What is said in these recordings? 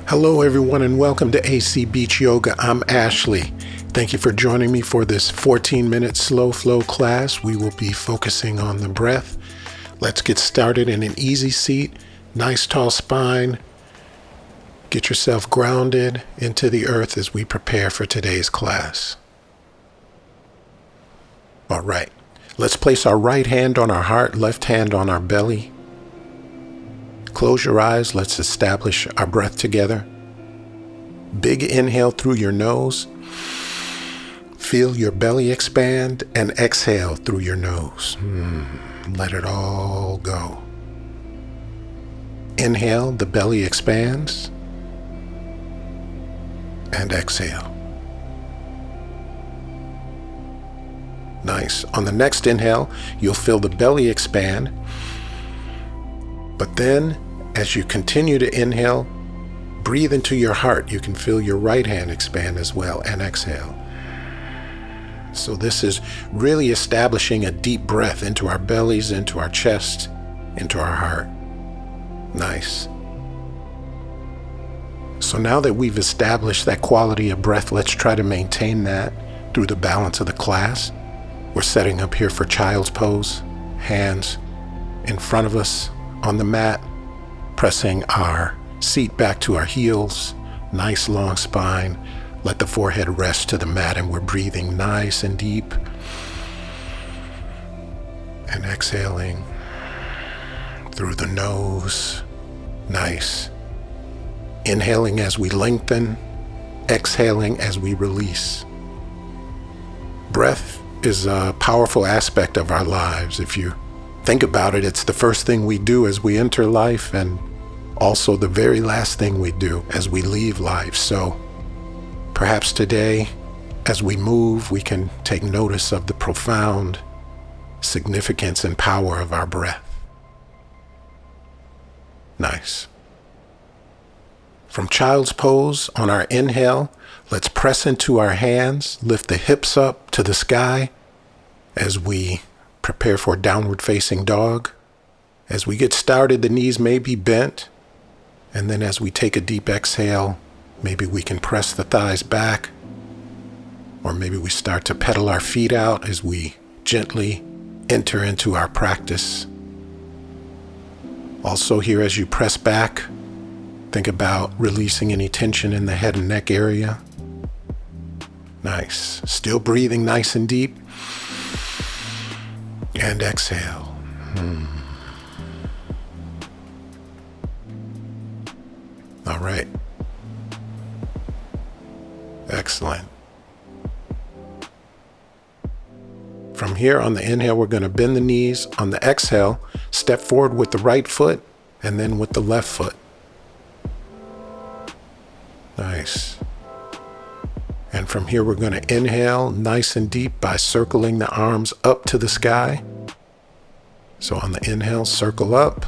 Hello everyone and welcome to AC Beach Yoga. I'm Ashley. Thank you for joining me for this 14-minute slow flow class. We will be focusing on the breath. Let's get started in an easy seat, nice tall spine. Get yourself grounded into the earth as we prepare for today's class. All right, let's place our right hand on our heart, left hand on our belly. Close your eyes. Let's establish our breath together. Big inhale through your nose. Feel your belly expand and exhale through your nose. Let it all go. Inhale, the belly expands. And exhale. Nice. On the next inhale, you'll feel the belly expand. But then, as you continue to inhale, breathe into your heart. You can feel your right hand expand as well and exhale. So this is really establishing a deep breath into our bellies, into our chest, into our heart. Nice. So now that we've established that quality of breath, let's try to maintain that through the balance of the class. We're setting up here for child's pose, hands in front of us on the mat, pressing our seat back to our heels, nice long spine. Let the forehead rest to the mat and we're breathing nice and deep. And exhaling through the nose. Nice. Inhaling as we lengthen, exhaling as we release. Breath is a powerful aspect of our lives. If you think about it, it's the first thing we do as we enter life and also the very last thing we do as we leave life. So perhaps today, as we move, we can take notice of the profound significance and power of our breath. Nice. From child's pose, on our inhale, let's press into our hands, lift the hips up to the sky as we prepare for downward facing dog. As we get started, the knees may be bent. And then as we take a deep exhale, maybe we can press the thighs back. Or maybe we start to pedal our feet out as we gently enter into our practice. Also here, as you press back, think about releasing any tension in the head and neck area. Nice. Still breathing nice and deep. And exhale. All right. Excellent. From here, on the inhale, we're going to bend the knees. On the exhale, step forward with the right foot and then with the left foot. Nice. And from here, we're going to inhale nice and deep by circling the arms up to the sky. So on the inhale, circle up.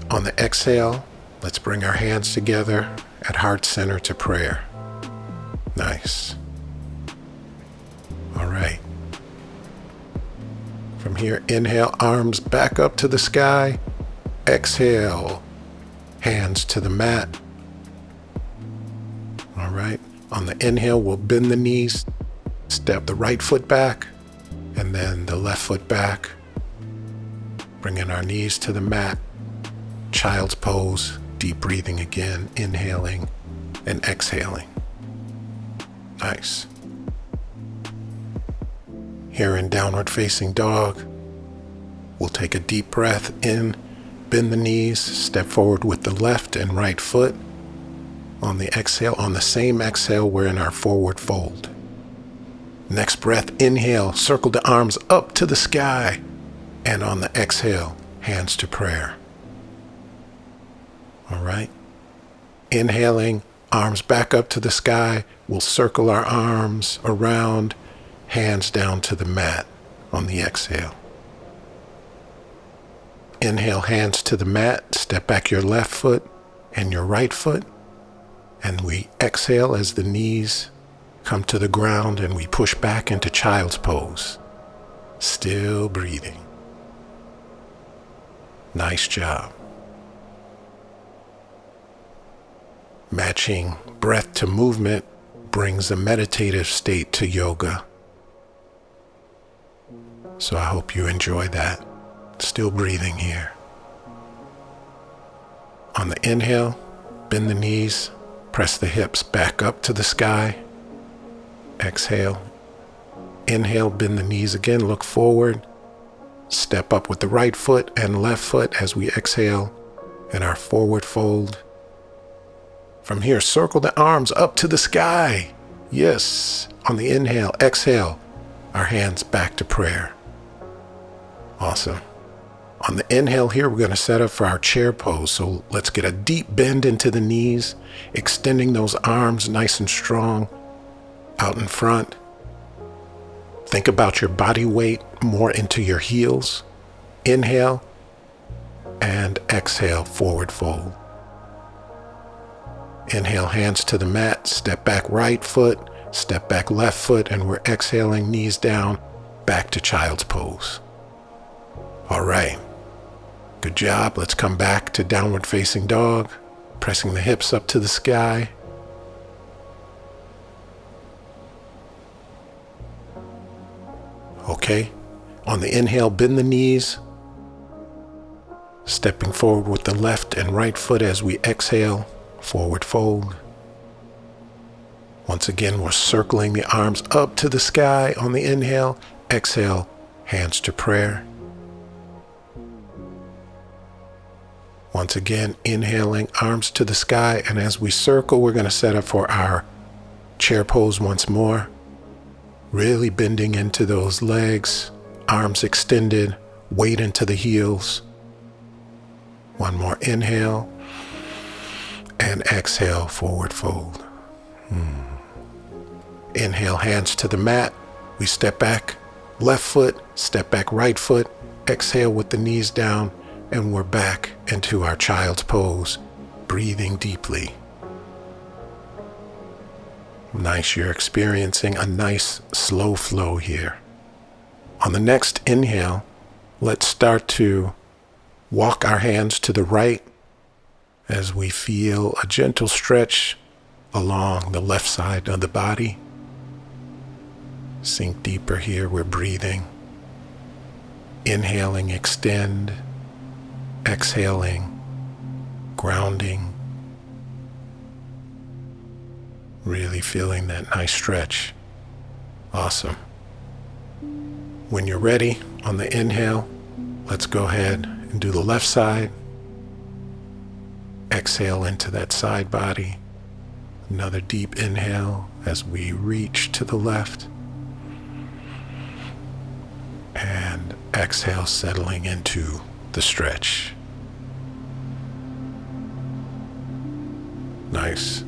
On the exhale, let's bring our hands together at heart center to prayer. Nice. All right. From here, inhale, arms back up to the sky. Exhale, hands to the mat. All right. On the inhale, we'll bend the knees, step the right foot back, and then the left foot back. Bringing our knees to the mat. Child's pose, deep breathing again, inhaling and exhaling. Nice. Here in downward facing dog, we'll take a deep breath in, bend the knees, step forward with the left and right foot. On the exhale, on the same exhale, we're in our forward fold. Next breath, inhale, circle the arms up to the sky. And on the exhale, hands to prayer. All right. Inhaling, arms back up to the sky. We'll circle our arms around, hands down to the mat on the exhale. Inhale, hands to the mat. Step back your left foot and your right foot. And we exhale as the knees come to the ground and we push back into child's pose. Still breathing. Nice job. Matching breath to movement brings a meditative state to yoga. So I hope you enjoy that. Still breathing here. On the inhale, bend the knees, press the hips back up to the sky. Exhale. Inhale, bend the knees again, look forward. Step up with the right foot and left foot as we exhale in our forward fold. From here, circle the arms up to the sky. Yes. On the inhale, exhale, our hands back to prayer. Awesome. On the inhale here, we're going to set up for our chair pose. So let's get a deep bend into the knees, extending those arms nice and strong out in front. Think about your body weight more into your heels. Inhale and exhale, forward fold. Inhale, hands to the mat, step back right foot, step back left foot, and we're exhaling, knees down, back to child's pose. All right. Good job. Let's come back to downward facing dog, pressing the hips up to the sky. Okay. On the inhale, bend the knees, stepping forward with the left and right foot as we exhale, forward fold. Once again, we're circling the arms up to the sky on the inhale. Exhale, hands to prayer. Once again, inhaling, arms to the sky, and as we circle, we're going to set up for our chair pose once more. Really bending into those legs, arms extended, weight into the heels. One more inhale, and exhale, forward fold. Inhale, hands to the mat. We step back, left foot, step back right foot, exhale with the knees down, and we're back into our child's pose, breathing deeply. Nice, you're experiencing a nice slow flow here. On the next inhale, let's start to walk our hands to the right as we feel a gentle stretch along the left side of the body. Sink deeper here, we're breathing. Inhaling, extend. Exhaling, grounding. Really feeling that nice stretch. Awesome. When you're ready, on the inhale, let's go ahead and do the left side. Exhale into that side body. Another deep inhale as we reach to the left. And exhale, settling into the stretch. Nice.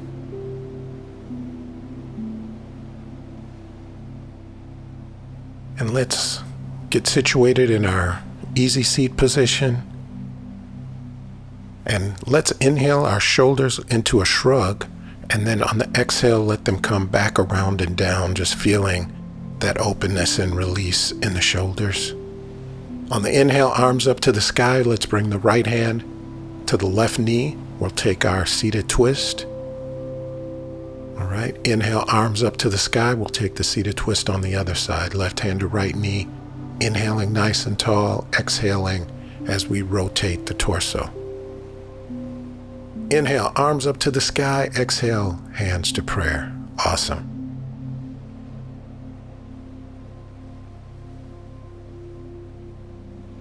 And let's get situated in our easy seat position. And let's inhale our shoulders into a shrug. And then on the exhale, let them come back around and down, just feeling that openness and release in the shoulders. On the inhale, arms up to the sky. Let's bring the right hand to the left knee. We'll take our seated twist. All right, inhale, arms up to the sky. We'll take the seated twist on the other side, left hand to right knee. Inhaling nice and tall, exhaling as we rotate the torso. Inhale, arms up to the sky. Exhale, hands to prayer. Awesome.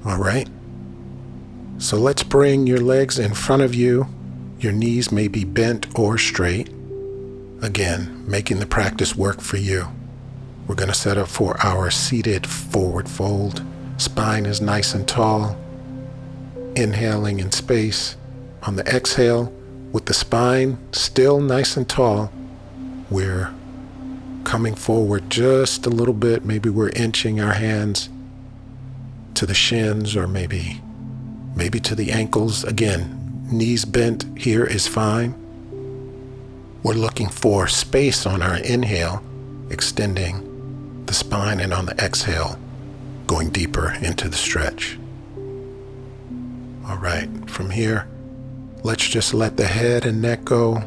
All right. So let's bring your legs in front of you. Your knees may be bent or straight. Again, making the practice work for you. We're going to set up for our seated forward fold. Spine is nice and tall. Inhaling in space. On the exhale, with the spine still nice and tall, we're coming forward just a little bit. Maybe we're inching our hands to the shins or maybe to the ankles. Again, knees bent here is fine. We're looking for space on our inhale, extending the spine, and on the exhale, going deeper into the stretch. All right, from here, let's just let the head and neck go,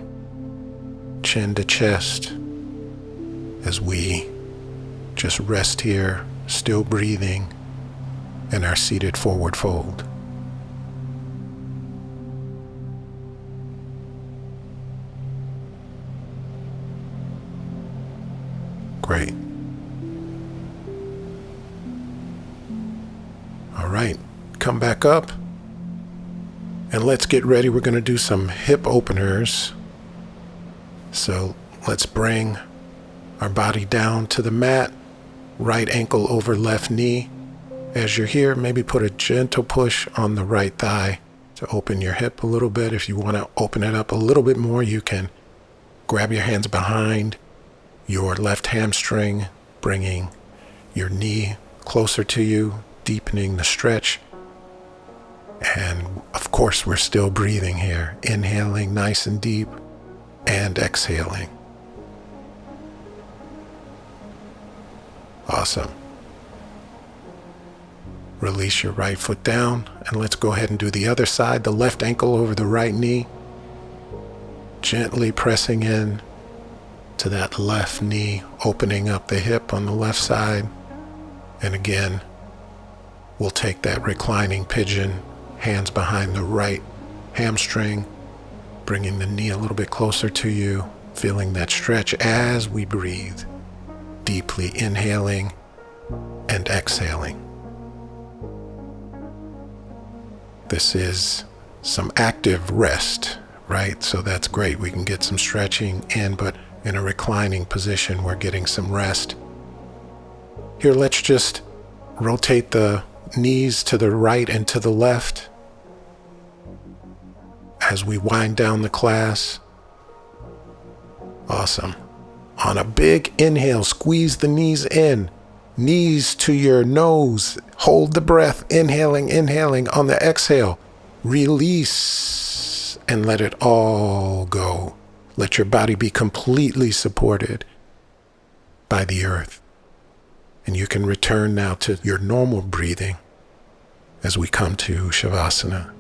chin to chest, as we just rest here, still breathing in our seated forward fold. Great. All right, come back up and let's get ready. We're going to do some hip openers. So let's bring our body down to the mat, right ankle over left knee. As you're here, maybe put a gentle push on the right thigh to open your hip a little bit. If you want to open it up a little bit more, you can grab your hands behind your left hamstring, bringing your knee closer to you, deepening the stretch. And of course, we're still breathing here, inhaling nice and deep and exhaling. Awesome. Release your right foot down, and let's go ahead and do the other side, the left ankle over the right knee, gently pressing in to that left knee, opening up the hip on the left side. And again, we'll take that reclining pigeon, hands behind the right hamstring, bringing the knee a little bit closer to you, feeling that stretch as we breathe, deeply inhaling and exhaling. This is some active rest, right? So that's great. We can get some stretching in, but in a reclining position, we're getting some rest. Here, let's just rotate the knees to the right and to the left as we wind down the class. Awesome. On a big inhale, squeeze the knees in, knees to your nose. Hold the breath, inhaling. On the exhale, release and let it all go. Let your body be completely supported by the earth. And you can return now to your normal breathing as we come to Savasana.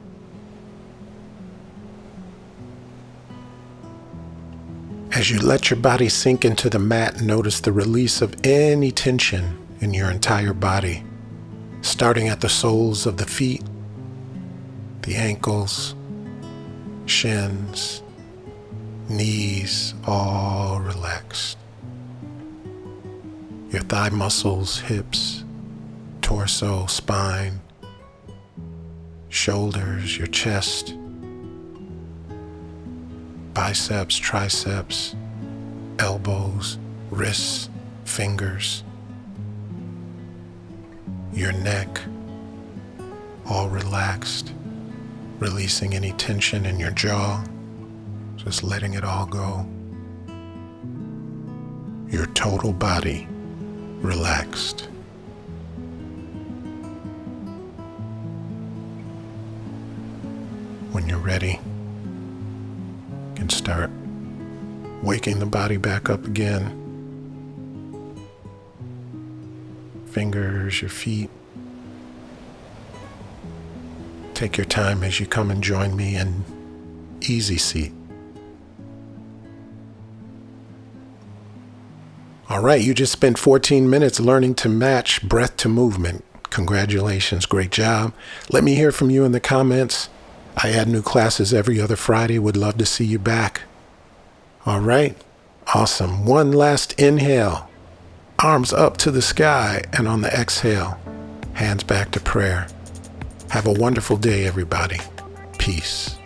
As you let your body sink into the mat, notice the release of any tension in your entire body, starting at the soles of the feet, the ankles, shins, knees, all relaxed. Your thigh muscles, hips, torso, spine, shoulders, your chest, biceps, triceps, elbows, wrists, fingers, your neck, all relaxed, releasing any tension in your jaw, just letting it all go. Your total body relaxed. When you're ready, you can start waking the body back up again. Fingers, your feet. Take your time as you come and join me in easy seat. All right, you just spent 14 minutes learning to match breath to movement. Congratulations, great job. Let me hear from you in the comments. I add new classes every other Friday. Would love to see you back. All right, awesome. One last inhale, arms up to the sky, and on the exhale, hands back to prayer. Have a wonderful day, everybody. Peace.